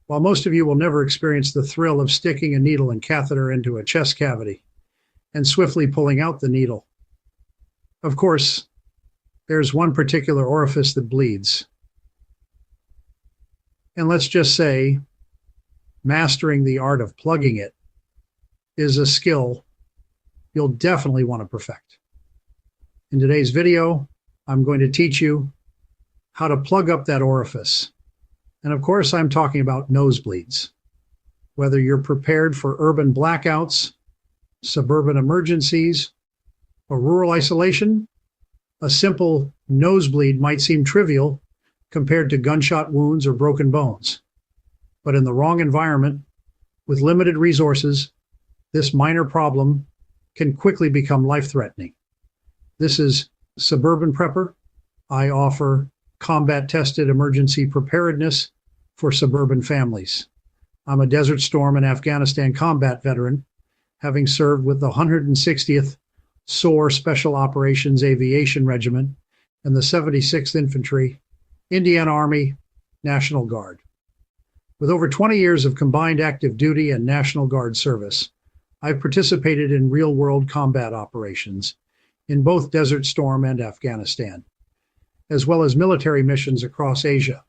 While most of you will never experience the thrill of sticking a needle and catheter into a chest cavity and swiftly pulling out the needle, of course, there's one particular orifice that bleeds. And let's just say mastering the art of plugging it is a skill you'll definitely want to perfect. In today's video, I'm going to teach you how to plug up that orifice. And of course, I'm talking about nosebleeds. Whether you're prepared for urban blackouts, suburban emergencies, or rural isolation, a simple nosebleed might seem trivial compared to gunshot wounds or broken bones. But in the wrong environment, with limited resources, this minor problem can quickly become life-threatening. This is Suburban Prepper. I offer combat-tested emergency preparedness for suburban families. I'm a Desert Storm and Afghanistan combat veteran, having served with the 160th SOAR Special Operations Aviation Regiment and the 76th Infantry, Indiana Army, National Guard. With over 20 years of combined active duty and National Guard service, I've participated in real-world combat operations in both Desert Storm and Afghanistan, as well as military missions across Asia,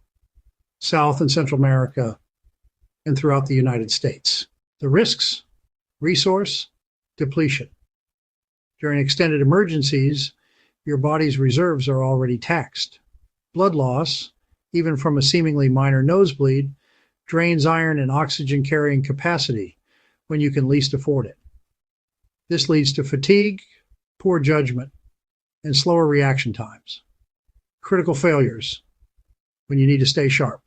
South and Central America, and throughout the United States. The risks: resource depletion. During extended emergencies, your body's reserves are already taxed. Blood loss, even from a seemingly minor nosebleed, drains iron and oxygen carrying capacity when you can least afford it. This leads to fatigue, poor judgment, and slower reaction times. Critical failures when you need to stay sharp.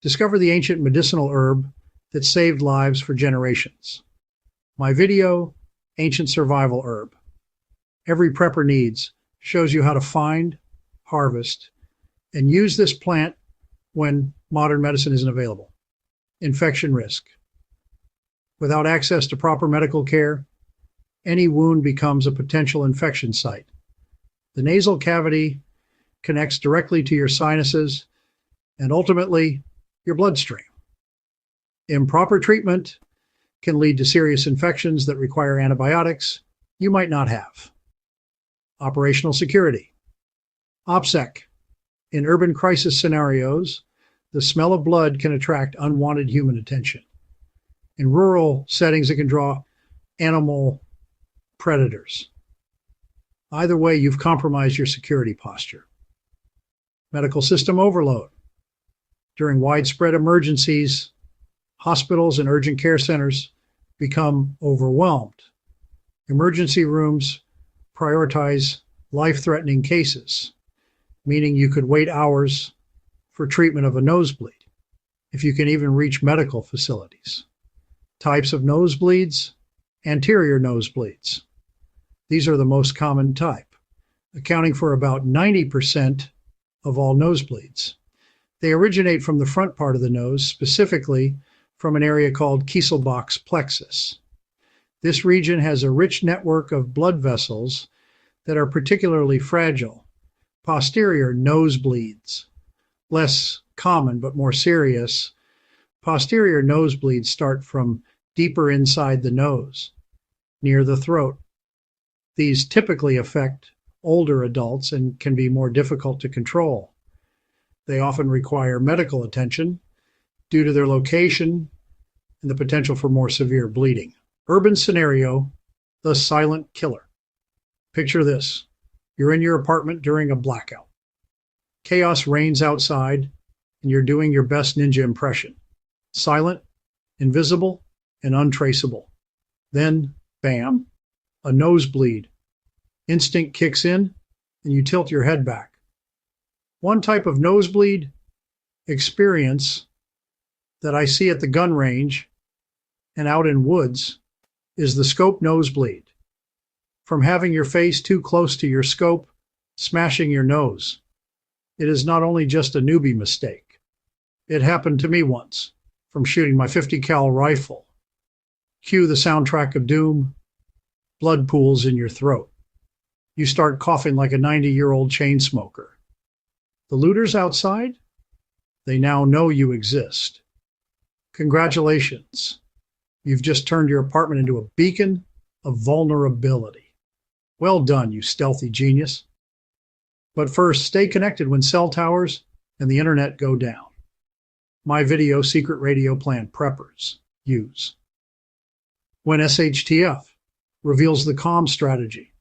Discover the ancient medicinal herb that saved lives for generations. My video, Ancient Survival Herb. Every prepper needs, shows you how to find, harvest, and use this plant when modern medicine isn't available. Infection risk. Without access to proper medical care, any wound becomes a potential infection site. The nasal cavity connects directly to your sinuses and ultimately your bloodstream. Improper treatment can lead to serious infections that require antibiotics you might not have. Operational security. OPSEC. In urban crisis scenarios, the smell of blood can attract unwanted human attention. In rural settings, it can draw animal predators. Either way, you've compromised your security posture. Medical system overload. During widespread emergencies, hospitals and urgent care centers become overwhelmed. Emergency rooms prioritize life-threatening cases, meaning you could wait hours for treatment of a nosebleed, if you can even reach medical facilities. Types of nosebleeds: anterior nosebleeds. These are the most common type, accounting for about 90% of all nosebleeds. They originate from the front part of the nose, specifically from an area called Kieselbach's plexus. This region has a rich network of blood vessels that are particularly fragile. Posterior nosebleeds, less common but more serious. Posterior nosebleeds start from deeper inside the nose, near the throat. These typically affect older adults and can be more difficult to control. They often require medical attention due to their location and the potential for more severe bleeding. Urban scenario: the silent killer. Picture this. You're in your apartment during a blackout. Chaos reigns outside, and you're doing your best ninja impression. Silent, invisible, and untraceable. Then, bam, a nosebleed. Instinct kicks in, and you tilt your head back. One type of nosebleed experience that I see at the gun range and out in woods is the scope nosebleed. From having your face too close to your scope, smashing your nose. It is not only just a newbie mistake. It happened to me once from shooting my .50 cal rifle. Cue the soundtrack of doom, blood pools in your throat. You start coughing like a 90-year-old chain smoker. The looters outside, they now know you exist. Congratulations. You've just turned your apartment into a beacon of vulnerability. Well done, you stealthy genius. But first, stay connected when cell towers and the internet go down. My video secret radio plan preppers use. When SHTF reveals the calm strategy,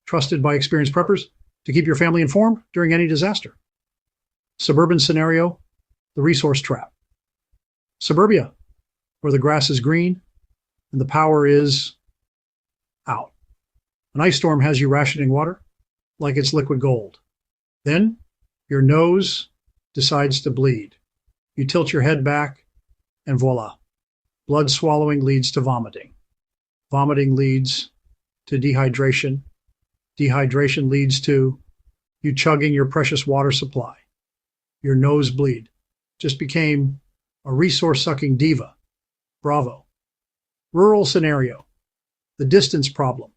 trusted by experienced preppers to keep your family informed during any disaster. Suburban scenario, the resource trap. Suburbia, where the grass is green and the power is out. An ice storm has you rationing water like it's liquid gold. Then your nose decides to bleed. You tilt your head back and voila. Blood swallowing leads to vomiting. Vomiting leads to dehydration. Dehydration leads to you chugging your precious water supply. Your nosebleed just became a resource-sucking diva. Bravo. Rural scenario. The distance problem.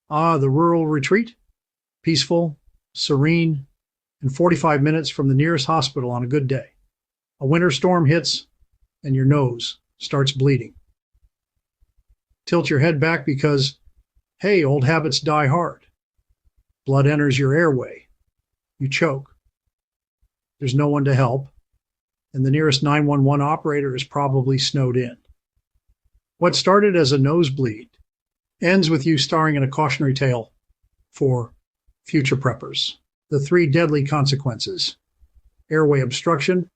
The rural retreat. Peaceful, serene, and 45 minutes from the nearest hospital on a good day. A winter storm hits and your nose starts bleeding. Tilt your head back because, hey, old habits die hard. Blood enters your airway. You choke. There's no one to help, and the nearest 911 operator is probably snowed in. What started as a nosebleed ends with you starring in a cautionary tale for future preppers. The 3 deadly consequences. Airway obstruction.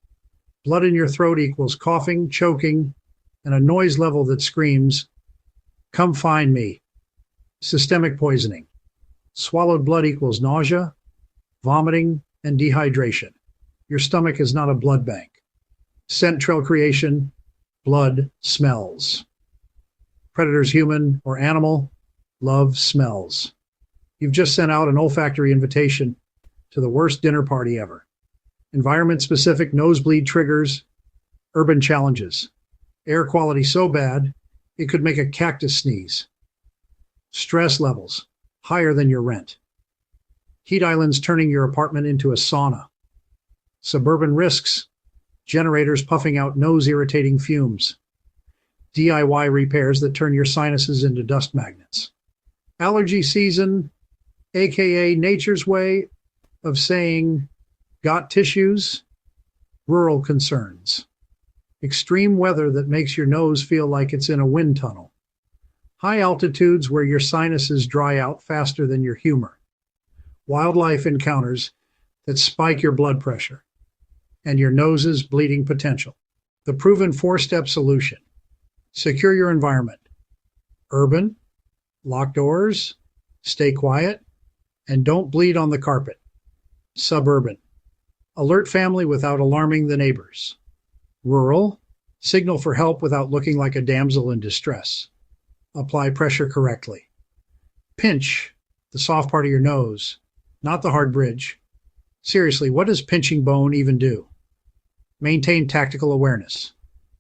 Blood in your throat equals coughing, choking, and a noise level that screams, "Come find me." Systemic poisoning. Swallowed blood equals nausea, vomiting, and dehydration. Your stomach is not a blood bank. Scent trail creation. Blood smells. Predators, human or animal, love smells. You've just sent out an olfactory invitation to the worst dinner party ever. Environment-specific nosebleed triggers, urban challenges. Air quality so bad, it could make a cactus sneeze. Stress levels, higher than your rent. Heat islands turning your apartment into a sauna. Suburban risks, generators puffing out nose-irritating fumes. DIY repairs that turn your sinuses into dust magnets. Allergy season, aka nature's way of saying, got tissues? Rural concerns. Extreme weather that makes your nose feel like it's in a wind tunnel. High altitudes where your sinuses dry out faster than your humor. Wildlife encounters that spike your blood pressure and your nose's bleeding potential. The proven 4-step solution. Secure your environment. Urban, lock doors, stay quiet, and don't bleed on the carpet. Suburban. Alert family without alarming the neighbors. Rural. Signal for help without looking like a damsel in distress. Apply pressure correctly. Pinch the soft part of your nose, not the hard bridge. Seriously, what does pinching bone even do? Maintain tactical awareness.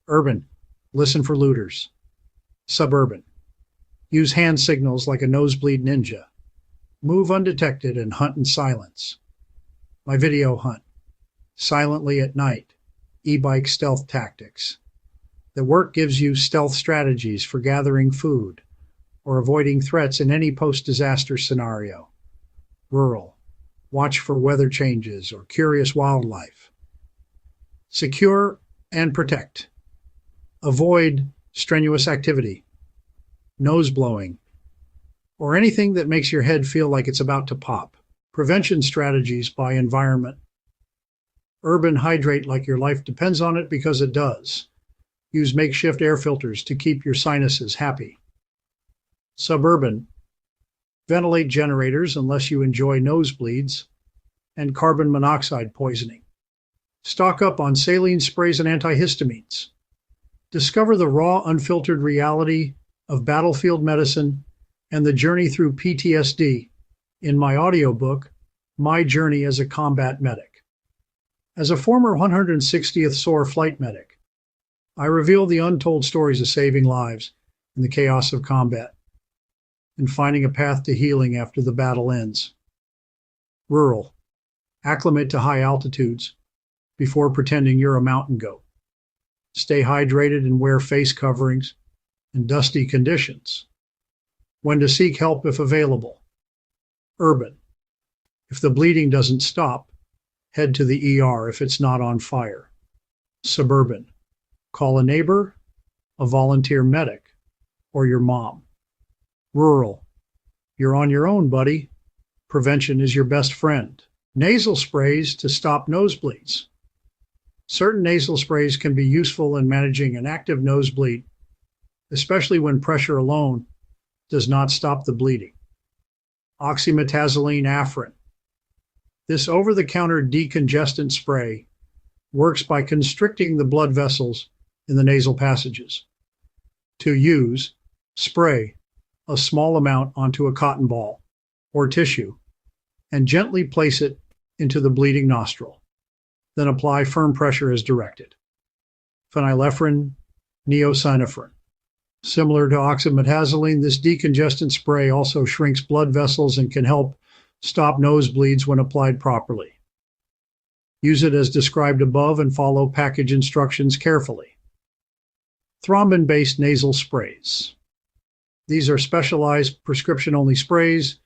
Urban. Listen for looters. Suburban. Use hand signals like a nosebleed ninja. Move undetected and hunt in silence. My video hunt. Silently at night. E-bike stealth tactics. The work gives you stealth strategies for gathering food or avoiding threats in any post-disaster scenario. Rural. Watch for weather changes or curious wildlife. Secure and protect. Avoid strenuous activity, nose blowing, or anything that makes your head feel like it's about to pop. Prevention strategies by environment. Urban, hydrate like your life depends on it because it does. Use makeshift air filters to keep your sinuses happy. Suburban. Ventilate generators unless you enjoy nosebleeds and carbon monoxide poisoning. Stock up on saline sprays and antihistamines. Discover the raw, unfiltered reality of battlefield medicine and the journey through PTSD in my audiobook, My Journey as a Combat Medic. As a former 160th SOAR flight medic, I reveal the untold stories of saving lives in the chaos of combat and finding a path to healing after the battle ends. Rural. Acclimate to high altitudes before pretending you're a mountain goat. Stay hydrated and wear face coverings in dusty conditions. When to seek help if available. Urban. If the bleeding doesn't stop, head to the ER if it's not on fire. Suburban. Call a neighbor, a volunteer medic, or your mom. Rural. You're on your own, buddy. Prevention is your best friend. Nasal sprays to stop nosebleeds. Certain nasal sprays can be useful in managing an active nosebleed, especially when pressure alone does not stop the bleeding. Oxymetazoline Afrin. This over-the-counter decongestant spray works by constricting the blood vessels in the nasal passages. To use, spray a small amount onto a cotton ball or tissue and gently place it into the bleeding nostril. Then apply firm pressure as directed. Phenylephrine neosynephrine. Similar to oxymetazoline, this decongestant spray also shrinks blood vessels and can help stop nosebleeds when applied properly. Use it as described above and follow package instructions carefully. Thrombin-based nasal sprays. These are specialized prescription-only sprays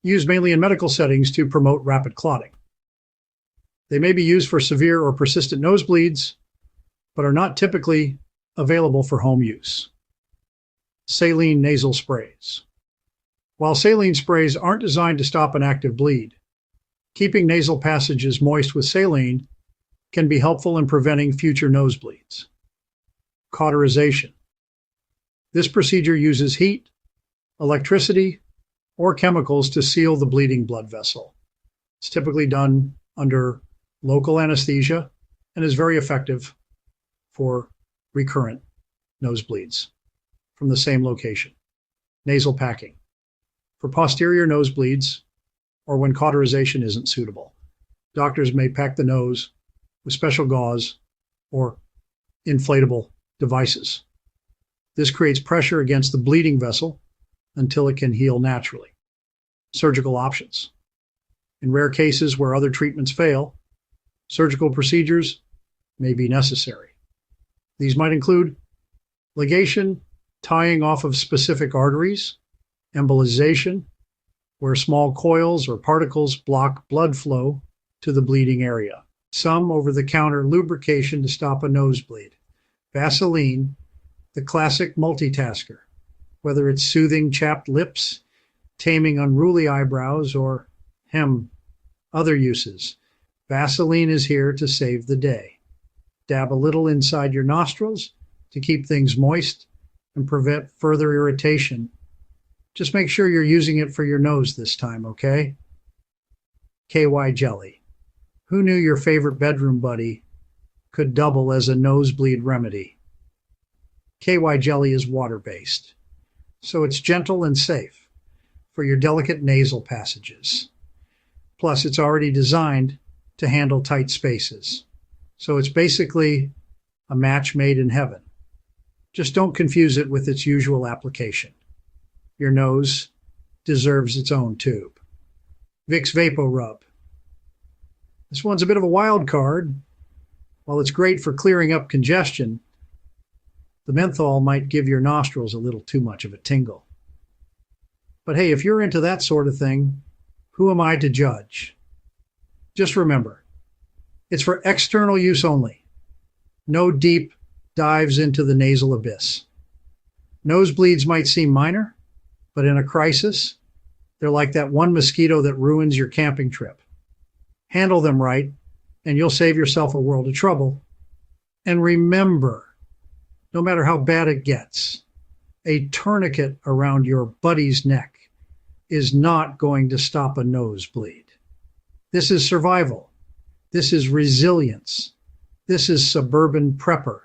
used mainly in medical settings to promote rapid clotting. They may be used for severe or persistent nosebleeds, but are not typically available for home use. Saline nasal sprays. While saline sprays aren't designed to stop an active bleed, keeping nasal passages moist with saline can be helpful in preventing future nosebleeds. Cauterization. This procedure uses heat, electricity, or chemicals to seal the bleeding blood vessel. It's typically done under local anesthesia and is very effective for recurrent nosebleeds from the same location. Nasal packing. For posterior nosebleeds, or when cauterization isn't suitable, doctors may pack the nose with special gauze or inflatable devices. This creates pressure against the bleeding vessel until it can heal naturally. Surgical options. In rare cases where other treatments fail, surgical procedures may be necessary. These might include ligation, tying off of specific arteries, embolization, where small coils or particles block blood flow to the bleeding area. Some over-the-counter lubrication to stop a nosebleed. Vaseline, the classic multitasker, whether it's soothing chapped lips, taming unruly eyebrows, or other uses. Vaseline is here to save the day. Dab a little inside your nostrils to keep things moist and prevent further irritation. Just make sure you're using it for your nose this time, okay? KY jelly. Who knew your favorite bedroom buddy could double as a nosebleed remedy? KY jelly is water-based, so it's gentle and safe for your delicate nasal passages. Plus, it's already designed to handle tight spaces, so it's basically a match made in heaven. Just don't confuse it with its usual application. Your nose deserves its own tube. Vicks Vapo Rub. This one's a bit of a wild card. While it's great for clearing up congestion, the menthol might give your nostrils a little too much of a tingle. But hey, if you're into that sort of thing, who am I to judge? Just remember, it's for external use only. No deep dives into the nasal abyss. Nosebleeds might seem minor, but in a crisis, they're like that one mosquito that ruins your camping trip. Handle them right, and you'll save yourself a world of trouble. And remember, no matter how bad it gets, a tourniquet around your buddy's neck is not going to stop a nosebleed. This is survival. This is resilience. This is Suburban Prepper.